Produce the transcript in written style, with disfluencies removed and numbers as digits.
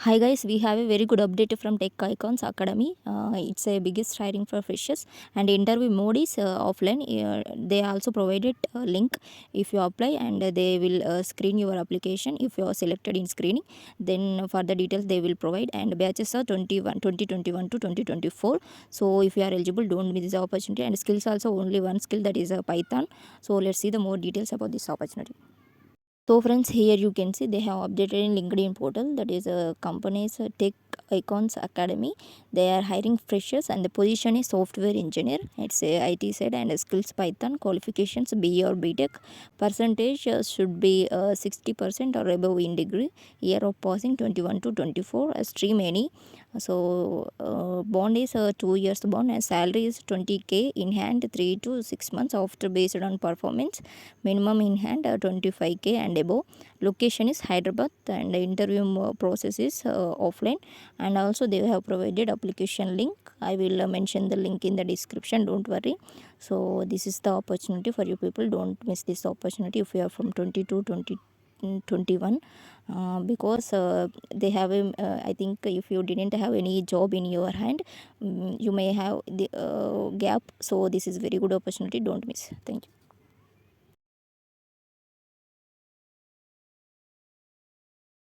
Hi guys, we have a very good update from Tek Icons Academy. It's a biggest hiring for freshers and interview mode is offline. They also provided a link if you apply and they will screen your application. If you are selected in screening, then further details they will provide, and batches are 2021 to 2024. So if you are eligible, don't miss the opportunity. And skills also only one skill, that is Python. So let's see the more details about this opportunity. So friends, here you can see they have updated in LinkedIn portal, that is a company's Tek Icons Academy. They are hiring freshers and the position is software engineer. It's a IT side and skills Python, qualifications BE or BTech. Percentage should be 60% or above in degree. Year of passing 21 to 24. Stream any. So bond is 2 years bond and salary is 20k in hand 3 to 6 months after based on performance. Minimum in hand 25k and above. Location is Hyderabad and the interview process is offline, and also they have provided application link. I will mention the link in the description, don't worry. So this is the opportunity for you people. Don't miss this opportunity if you are from 22 21 because they have a, I think if you didn't have any job in your hand, you may have the gap. So this is very good opportunity, don't miss. Thank you.